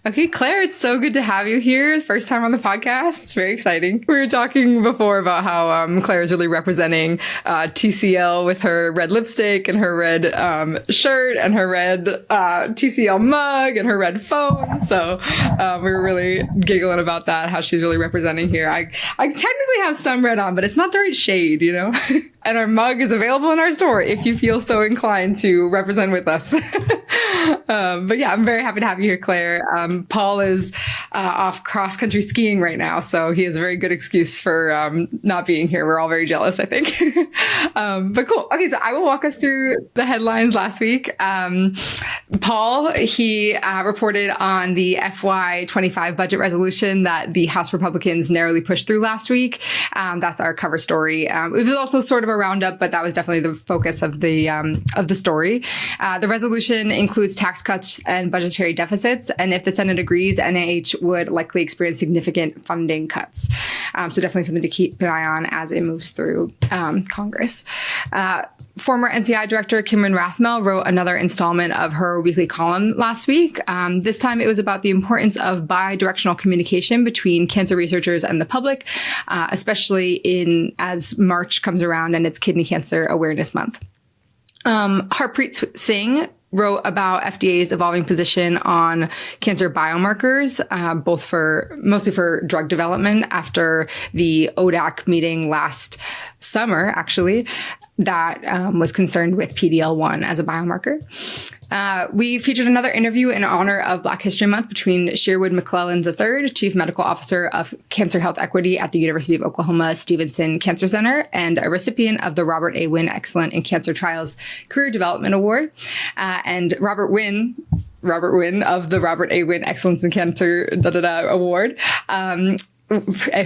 Okay, Claire, it's so good to have you here. First time on the podcast. It's very exciting. We were talking before about how Claire is really representing TCL with her red lipstick and her red shirt and her red TCL mug and her red phone. So we were really giggling about that, how she's really representing here. I technically have some red on, but it's not the right shade, you know? And our mug is available in our store if you feel so inclined to represent with us. But yeah, I'm very happy to have you here, Claire. Paul is off cross-country skiing right now, so he has a very good excuse for not being here. We're all very jealous, I think. But cool. Okay, so I will walk us through the headlines last week. Paul, he reported on the FY25 budget resolution that the House Republicans narrowly pushed through last week. That's our cover story. It was also sort of a roundup, but that was definitely the focus of the story. The resolution includes tax cuts and budgetary deficits, and if the Senate agrees, NIH would likely experience significant funding cuts. So definitely something to keep an eye on as it moves through Congress. Former NCI director Kimran Rathmel wrote another installment of her weekly column last week. This time it was about the importance of bi-directional communication between cancer researchers and the public, especially as March comes around and it's Kidney Cancer Awareness Month. Harpreet Singh wrote about FDA's evolving position on cancer biomarkers, mostly for drug development after the ODAC meeting last summer, actually, that was concerned with PD-L1 as a biomarker. We featured another interview in honor of Black History Month between Sherwood McClellan III, Chief Medical Officer of Cancer Health Equity at the University of Oklahoma Stevenson Cancer Center, and a recipient of the Robert A. Wynn Excellent in Cancer Trials Career Development Award, and Robert Wynn of the Robert A. Wynn Excellence in Cancer Award,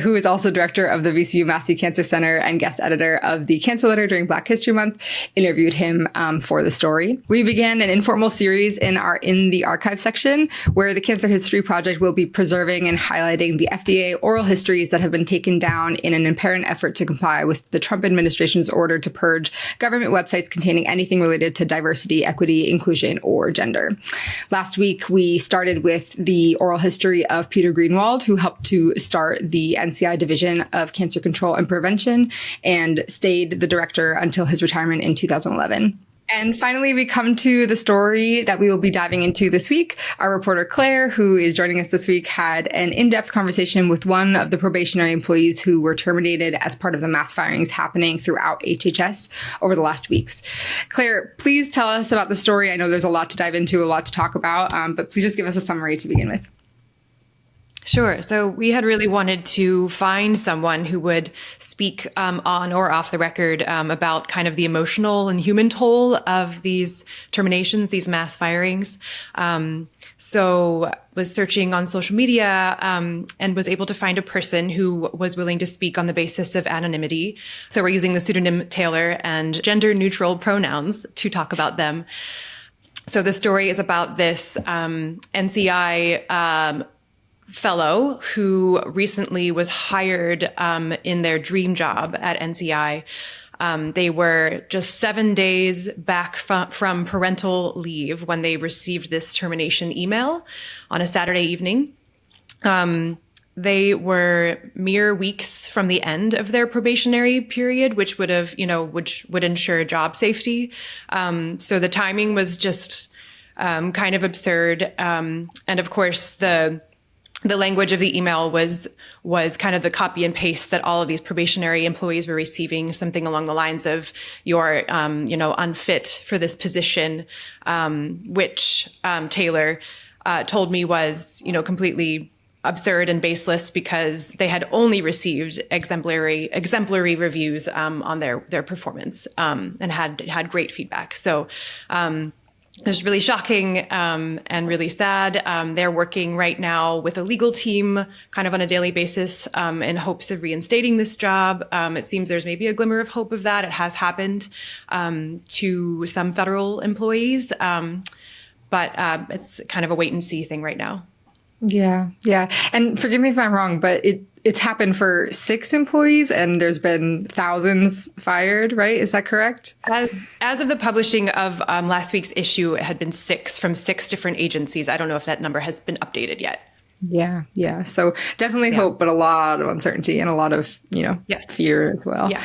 who is also director of the VCU Massey Cancer Center and guest editor of the Cancer Letter during Black History Month, interviewed him for the story. We began an informal series in the archive section where the Cancer History Project will be preserving and highlighting the FDA oral histories that have been taken down in an apparent effort to comply with the Trump administration's order to purge government websites containing anything related to diversity, equity, inclusion, or gender. Last week, we started with the oral history of Peter Greenwald, who helped to start the NCI Division of Cancer Control and Prevention and stayed the director until his retirement in 2011. And finally, we come to the story that we will be diving into this week. Our reporter, Claire, who is joining us this week, had an in-depth conversation with one of the probationary employees who were terminated as part of the mass firings happening throughout HHS over the last weeks. Claire, please tell us about the story. I know there's a lot to dive into, a lot to talk about, but please just give us a summary to begin with. Sure. So we had really wanted to find someone who would speak on or off the record about kind of the emotional and human toll of these terminations, these mass firings. So was searching on social media and was able to find a person who was willing to speak on the basis of anonymity. So we're using the pseudonym Taylor and gender neutral pronouns to talk about them. So the story is about this NCI fellow who recently was hired in their dream job at NCI. They were just 7 days back from parental leave when they received this termination email on a Saturday evening. They were mere weeks from the end of their probationary period, which would ensure job safety. So the timing was just kind of absurd. And of course, the language of the email was kind of the copy and paste that all of these probationary employees were receiving, something along the lines of "you're unfit for this position," which Taylor told me was completely absurd and baseless because they had only received exemplary reviews on their performance and had great feedback. So. It was really shocking and really sad. They're working right now with a legal team kind of on a daily basis in hopes of reinstating this job. It seems there's maybe a glimmer of hope of that. It has happened to some federal employees, but it's kind of a wait and see thing right now. Yeah. And forgive me if I'm wrong, but it's happened for 6 employees and there's been thousands fired, right? Is that correct? As of the publishing of last week's issue, it had been 6 from 6 different agencies. I don't know if that number has been updated yet. Yeah. Yeah. So definitely hope, but a lot of uncertainty and a lot of, fear as well. Yeah.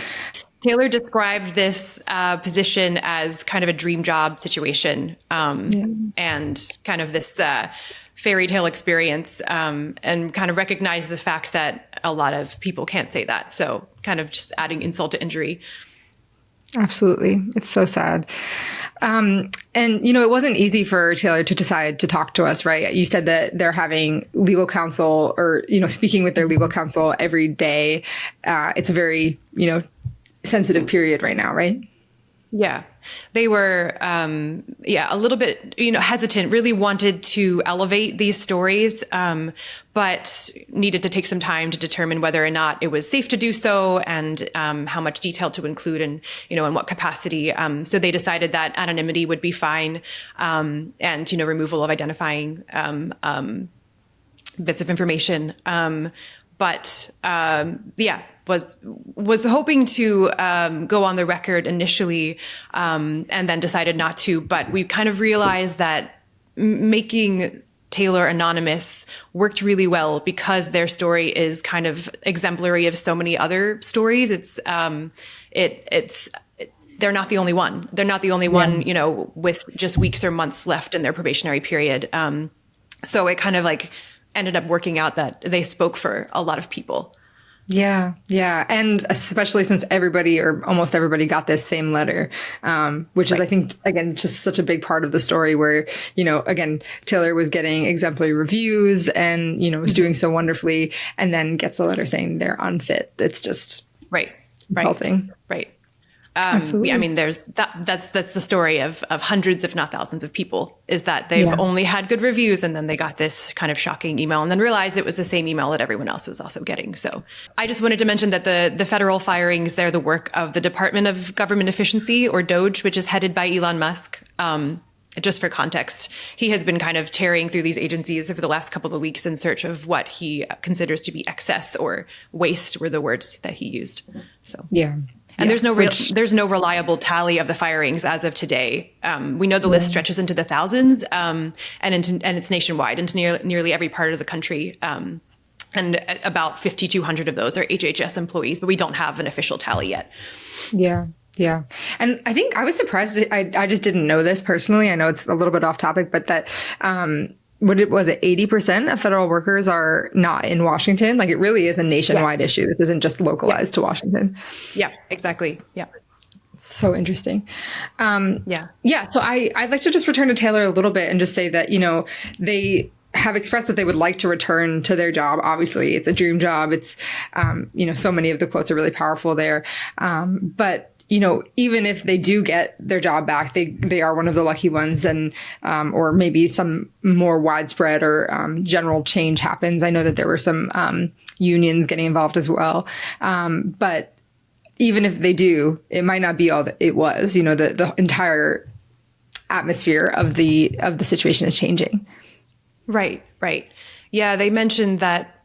Taylor described this position as kind of a dream job situation and kind of this fairy tale experience and kind of recognized the fact that a lot of people can't say that. So kind of just adding insult to injury. Absolutely. It's so sad. And, it wasn't easy for Taylor to decide to talk to us, right? You said that they're having legal counsel or, speaking with their legal counsel every day. It's a very, sensitive period right now, right? Yeah, they were, a little bit, hesitant, really wanted to elevate these stories, but needed to take some time to determine whether or not it was safe to do so and how much detail to include and, in what capacity. So they decided that anonymity would be fine and, removal of identifying bits of information. Was hoping to go on the record initially and then decided not to. But we kind of realized that making Taylor anonymous worked really well because their story is kind of exemplary of so many other stories. They're not the only one. They're not the only one, with just weeks or months left in their probationary period. So it kind of ended up working out that they spoke for a lot of people. Yeah. Yeah. And especially since everybody or almost everybody got this same letter, which is, I think, again, just such a big part of the story where, again, Taylor was getting exemplary reviews and, was doing so wonderfully and then gets a letter saying they're unfit. It's just insulting. Right. Absolutely. I mean, that's the story of hundreds, if not thousands of people is that they've only had good reviews. And then they got this kind of shocking email and then realized it was the same email that everyone else was also getting. So I just wanted to mention that the federal firings, they're the work of the Department of Government Efficiency, or DOGE, which is headed by Elon Musk. Just for context, he has been kind of tearing through these agencies over the last couple of weeks in search of what he considers to be excess or waste were the words that he used. So, yeah. And there's no reliable tally of the firings as of today. We know the list stretches into the thousands, and it's nationwide into nearly every part of the country. And about 5,200 of those are HHS employees, but we don't have an official tally yet. Yeah. Yeah. And I think I was surprised. I just didn't know this personally. I know it's a little bit off topic, but that, 80% of federal workers are not in Washington? It really is a nationwide issue. This isn't just localized to Washington. Yeah, exactly. Yeah. So interesting. Yeah. So I'd like to just return to Taylor a little bit and just say that, they have expressed that they would like to return to their job. Obviously, it's a dream job. It's, so many of the quotes are really powerful there. But even if they do get their job back, they are one of the lucky ones, and or maybe some more widespread or general change happens. I know that there were some unions getting involved as well, but even if they do, it might not be all that it was. The entire atmosphere of the situation is changing. Right. Yeah, they mentioned that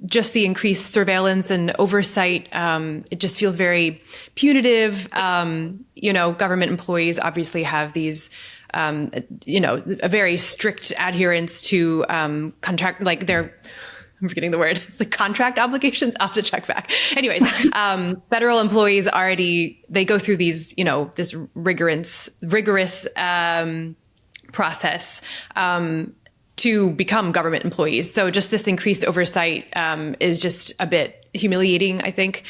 just the increased surveillance and oversight, it just feels very punitive. Government employees obviously have these, a very strict adherence to contract, I'm forgetting the word. It's contract obligations. I'll have to check back. Anyways, federal employees they go through these, this rigorous process to become government employees. So just this increased oversight is just a bit humiliating, I think.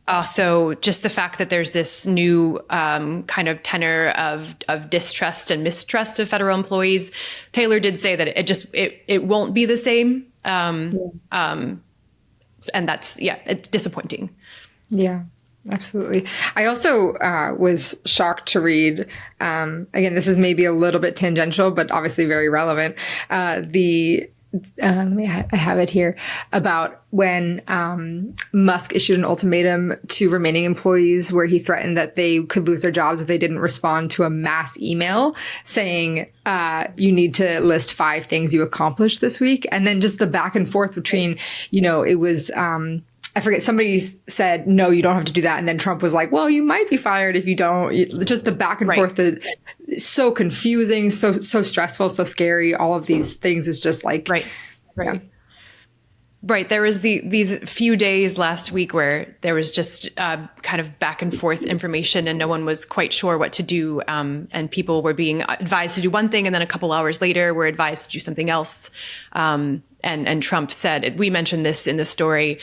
Also, just the fact that there's this new kind of tenor of distrust and mistrust of federal employees. Taylor did say that it won't be the same. And that's, it's disappointing. Yeah. Absolutely. I also was shocked to read, again, this is maybe a little bit tangential, but obviously very relevant, the I have it here, about when Musk issued an ultimatum to remaining employees where he threatened that they could lose their jobs if they didn't respond to a mass email saying, you need to list 5 things you accomplished this week. And then just the back and forth between, it was, I forget, somebody said, no, you don't have to do that. And then Trump was like, well, you might be fired if you don't. Just the back and forth, so confusing, so stressful, so scary. All of these things is just like, Right. Yeah. Right. There was these few days last week where there was just kind of back and forth information and no one was quite sure what to do. And people were being advised to do one thing and then a couple hours later were advised to do something else. And Trump said, we mentioned this in the story.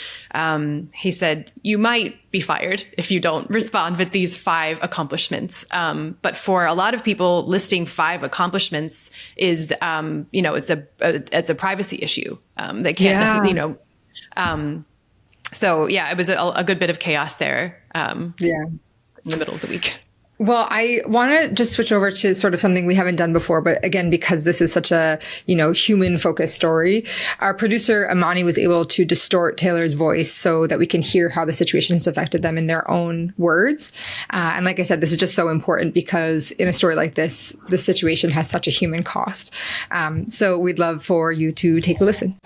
He said, you might be fired if you don't respond with these 5 accomplishments. But for a lot of people, listing 5 accomplishments is, it's a privacy issue. They can't, so yeah, it was a good bit of chaos there. In the middle of the week. Well, I want to just switch over to sort of something we haven't done before, but again, because this is such a, human focused story, our producer Amani was able to distort Taylor's voice so that we can hear how the situation has affected them in their own words. And like I said, this is just so important because in a story like this, the situation has such a human cost. So we'd love for you to take a listen.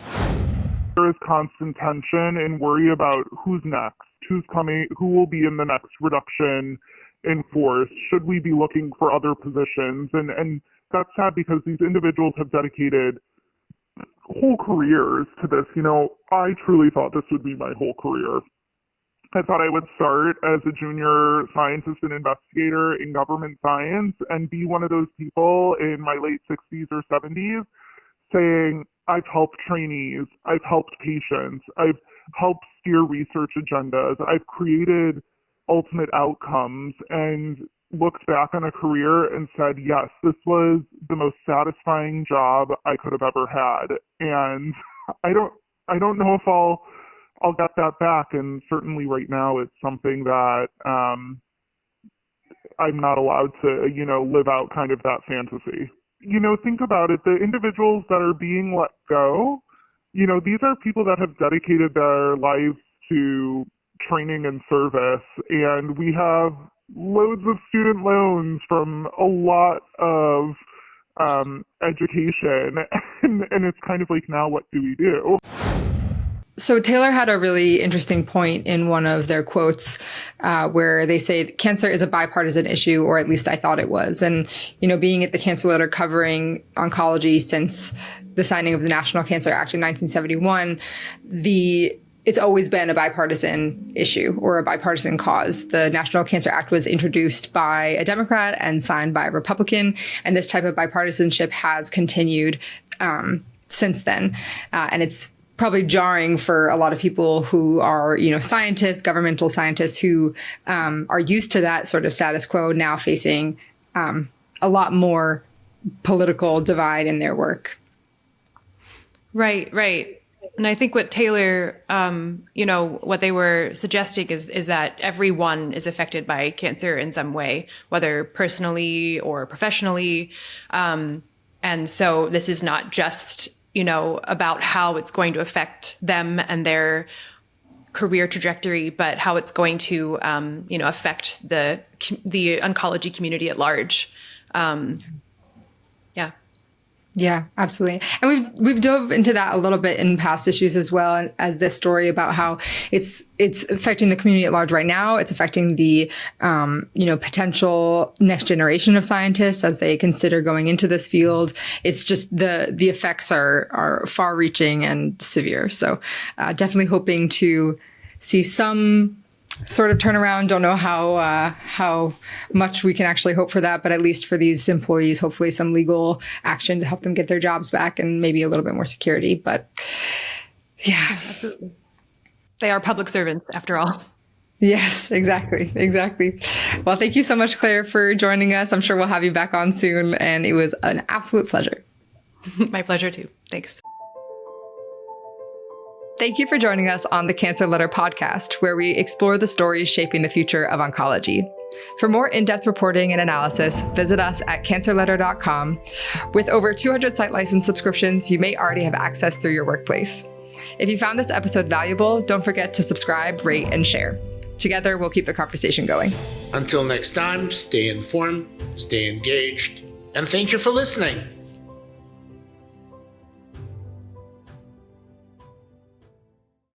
There is constant tension and worry about who's next, who's coming, who will be in the next reduction in force. Should we be looking for other positions? And that's sad because these individuals have dedicated whole careers to this. I truly thought this would be my whole career. I thought I would start as a junior scientist and investigator in government science and be one of those people in my late 60s or 70s saying, I've helped trainees, I've helped patients, I've helped steer research agendas, I've created ultimate outcomes, and looked back on a career and said, yes, this was the most satisfying job I could have ever had. And I don't know if I'll get that back. And certainly right now it's something that I'm not allowed to, live out kind of that fantasy. Think about it. The individuals that are being let go, these are people that have dedicated their lives to training and service, and we have loads of student loans from a lot of education, and it's kind of like, now what do we do? So Taylor had a really interesting point in one of their quotes where they say cancer is a bipartisan issue, or at least I thought it was. And, being at the Cancer Letter covering oncology since the signing of the National Cancer Act in 1971, it's always been a bipartisan issue or a bipartisan cause. The National Cancer Act was introduced by a Democrat and signed by a Republican, and this type of bipartisanship has continued since then. And it's probably jarring for a lot of people who are, scientists, governmental scientists who are used to that sort of status quo, now facing a lot more political divide in their work. Right. And I think what Taylor, what they were suggesting is that everyone is affected by cancer in some way, whether personally or professionally. And so this is not just, about how it's going to affect them and their career trajectory, but how it's going to, affect the oncology community at large. Yeah, absolutely. And we've dove into that a little bit in past issues as well, as this story about how it's affecting the community at large right now. It's affecting the potential next generation of scientists as they consider going into this field. It's just the effects are far reaching and severe. So definitely hoping to see some sort of turnaround. Don't know how much we can actually hope for that, but at least for these employees, hopefully some legal action to help them get their jobs back and maybe a little bit more security. But yeah, absolutely. They are public servants after all. Yes, exactly. Well, thank you so much, Claire, for joining us. I'm sure we'll have you back on soon, and it was an absolute pleasure. My pleasure too. Thanks. Thank you for joining us on the Cancer Letter podcast, where we explore the stories shaping the future of oncology. For more in-depth reporting and analysis, visit us at cancerletter.com. With over 200 site license subscriptions, you may already have access through your workplace. If you found this episode valuable, don't forget to subscribe, rate, and share. Together, we'll keep the conversation going. Until next time, stay informed, stay engaged, and thank you for listening.